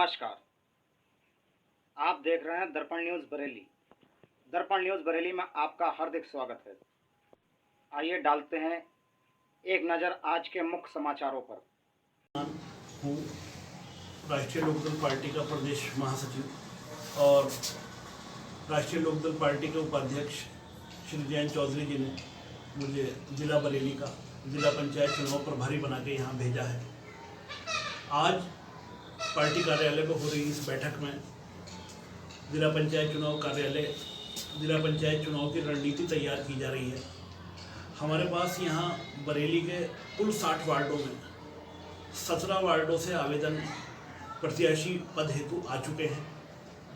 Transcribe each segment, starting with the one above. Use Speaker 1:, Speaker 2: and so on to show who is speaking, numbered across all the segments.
Speaker 1: नमस्कार। आप देख रहे हैं दर्पण न्यूज़ बरेली। दर्पण न्यूज़ बरेली में आपका हार्दिक स्वागत है। आइए डालते हैं एक नज़र आज के मुख्य समाचारों पर।
Speaker 2: हूँ राष्ट्रीय लोकदल पार्टी का प्रदेश महासचिव और राष्ट्रीय लोकदल पार्टी के उपाध्यक्ष श्री जयंत चौधरी जी ने मुझे जिला बरेली का जिला पंचायत चुनाव प्रभारी बना के यहाँ भेजा है। आज पार्टी कार्यालय में हो रही इस बैठक में जिला पंचायत चुनाव की रणनीति तैयार की जा रही है। हमारे पास यहाँ बरेली के कुल 60 वार्डों में 17 वार्डों से आवेदन प्रत्याशी पद हेतु आ चुके हैं,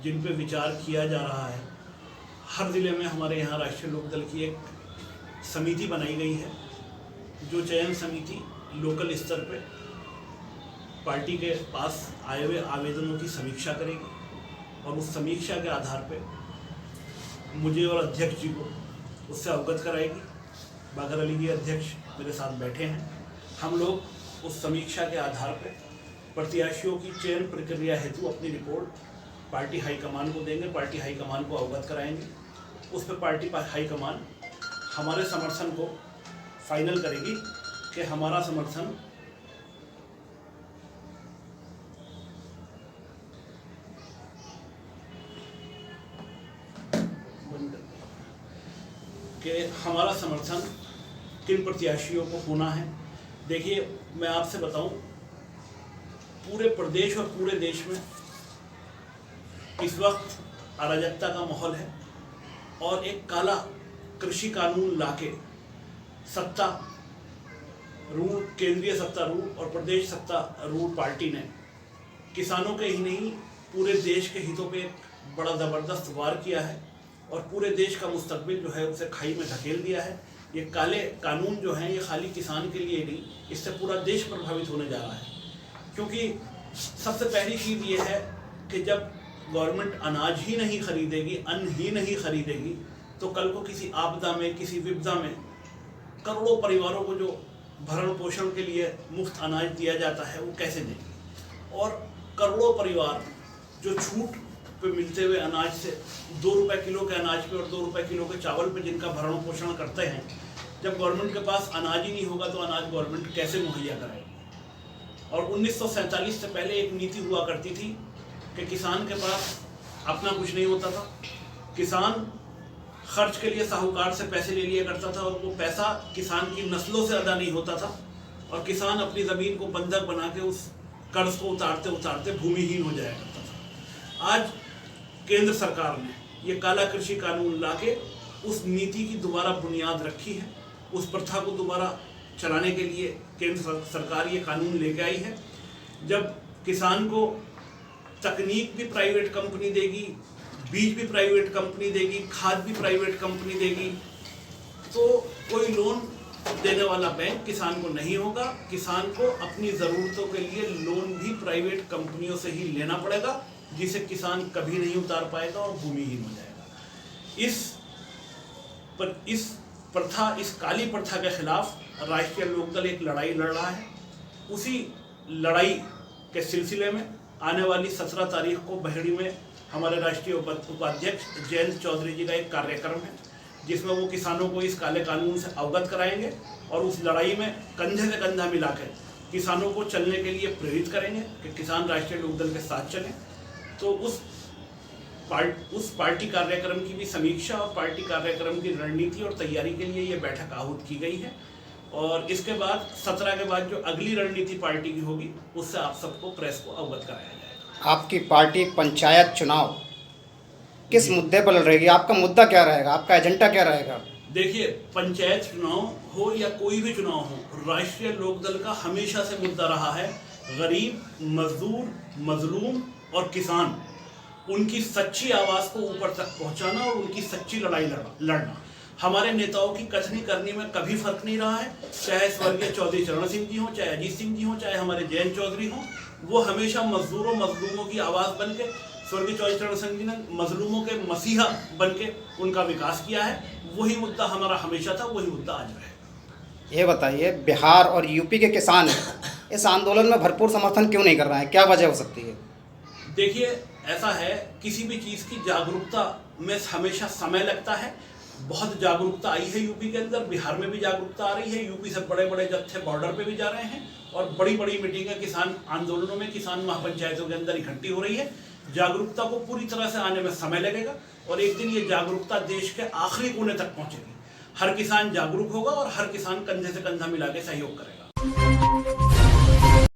Speaker 2: जिन पे विचार किया जा रहा है। हर ज़िले में हमारे यहाँ राष्ट्रीय लोकदल की एक समिति बनाई गई है, जो चयन समिति लोकल स्तर पे पार्टी के पास आए हुए आवेदनों की समीक्षा करेगी और उस समीक्षा के आधार पे मुझे और अध्यक्ष जी को उससे अवगत कराएगी। बागर अली जी अध्यक्ष मेरे साथ बैठे हैं। हम लोग उस समीक्षा के आधार पे प्रत्याशियों की चयन प्रक्रिया हेतु अपनी रिपोर्ट पार्टी हाईकमान को देंगे, पार्टी हाईकमान को अवगत कराएंगे। उस पर पार्टी हाईकमान हमारे समर्थन को फाइनल करेगी कि हमारा समर्थन किन प्रत्याशियों को होना है। देखिए, मैं आपसे बताऊं, पूरे प्रदेश और पूरे देश में इस वक्त अराजकता का माहौल है और एक काला कृषि कानून लाके सत्ता रूढ़, केंद्रीय सत्ता रूढ़ और प्रदेश सत्ता रूढ़ पार्टी ने किसानों के ही नहीं पूरे देश के हितों पे एक बड़ा ज़बरदस्त वार किया है और पूरे देश का मुस्तकबिल जो है उसे खाई में धकेल दिया है। ये काले कानून जो हैं ये खाली किसान के लिए नहीं, इससे पूरा देश प्रभावित होने जा रहा है। क्योंकि सबसे पहली चीज़ ये है कि जब गवर्नमेंट अनाज ही नहीं खरीदेगी, अन्न ही नहीं खरीदेगी, तो कल को किसी आपदा में, किसी विपदा में करोड़ों परिवारों को जो भरण पोषण के लिए मुफ्त अनाज दिया जाता है वो कैसे देंगे। और करोड़ों परिवार जो छूट पे मिलते हुए अनाज से 2 रुपये किलो के अनाज पे और 2 रुपये किलो के चावल पे जिनका भरण पोषण करते हैं, जब गवर्नमेंट के पास अनाज ही नहीं होगा तो अनाज गवर्नमेंट कैसे मुहैया कराएगी। और 1947 से पहले एक नीति हुआ करती थी कि किसान के पास अपना कुछ नहीं होता था। किसान खर्च के लिए साहूकार से पैसे ले लिया करता था और वो पैसा किसान की नस्लों से अदा नहीं होता था और किसान अपनी ज़मीन को बंधक बना के उस कर्ज को उतारते उतारते भूमिहीन हो जाया करता था। आज केंद्र सरकार ने ये काला कृषि कानून लाके उस नीति की दोबारा बुनियाद रखी है। उस प्रथा को दोबारा चलाने के लिए केंद्र सरकार ये कानून लेके आई है। जब किसान को तकनीक भी प्राइवेट कंपनी देगी, बीज भी प्राइवेट कंपनी देगी, खाद भी प्राइवेट कंपनी देगी, तो कोई लोन देने वाला बैंक किसान को नहीं होगा। किसान को अपनी ज़रूरतों के लिए लोन भी प्राइवेट कंपनियों से ही लेना पड़ेगा, जिसे किसान कभी नहीं उतार पाएगा और भूमिहीन हो जाएगा। इस काली प्रथा के खिलाफ राष्ट्रीय लोकदल एक लड़ाई लड़ रहा है। उसी लड़ाई के सिलसिले में आने वाली 17 तारीख को बहेड़ी में हमारे राष्ट्रीय उपाध्यक्ष जयंत चौधरी जी का एक कार्यक्रम है, जिसमें वो किसानों को इस काले कानून से अवगत कराएंगे और उस लड़ाई में कंधे से कंधा मिलाकर किसानों को चलने के लिए प्रेरित करेंगे कि किसान राष्ट्रीय लोकदल के साथ चलें। तो उस पार्टी कार्यक्रम की भी समीक्षा और पार्टी कार्यक्रम की रणनीति और तैयारी के लिए ये बैठक आहूत की गई है। और इसके बाद 17 के बाद जो अगली रणनीति पार्टी की होगी उससे आप सबको प्रेस को अवगत कराया जाएगा।
Speaker 1: आपकी पार्टी पंचायत चुनाव किस मुद्दे पर लड़ रहेगी? आपका मुद्दा क्या रहेगा? आपका एजेंडा क्या रहेगा?
Speaker 2: देखिए, पंचायत चुनाव हो या कोई भी चुनाव हो, राष्ट्रीय लोकदल का हमेशा से मुद्दा रहा है गरीब, मजदूर, मजलूम और किसान, उनकी सच्ची आवाज़ को ऊपर तक पहुंचाना और उनकी सच्ची लड़ाई लड़ना। हमारे नेताओं की कथनी करनी में कभी फर्क नहीं रहा है, चाहे स्वर्गीय चौधरी चरण सिंह जी हों, चाहे अजीत सिंह जी हों, चाहे हमारे जयंत चौधरी हों। वो हमेशा मजदूरों मजलूमों की आवाज़ बन के, स्वर्गीय चौधरी चरण सिंह जी ने मजलूमों के मसीहा बन के उनका विकास किया है। वही मुद्दा हमारा हमेशा था, वही मुद्दा आज रहेगा।
Speaker 1: ये बताइए, बिहार और यूपी के किसान इस आंदोलन में भरपूर समर्थन क्यों नहीं कर रहे हैं? क्या वजह हो सकती है?
Speaker 2: देखिए, ऐसा है, किसी भी चीज़ की जागरूकता में हमेशा समय लगता है। बहुत जागरूकता आई है यूपी के अंदर, बिहार में भी जागरूकता आ रही है, यूपी से बड़े बड़े जत्थे बॉर्डर पे भी जा रहे हैं और बड़ी बड़ी मीटिंगें किसान आंदोलनों में, किसान महापंचायतों के अंदर इकट्ठी हो रही है। जागरूकता को पूरी तरह से आने में समय लगेगा और एक दिन ये जागरूकता देश के आखिरी कोने तक पहुंचेगी। हर किसान जागरूक होगा और हर किसान कंधे से कंधा मिला के सहयोग करेगा।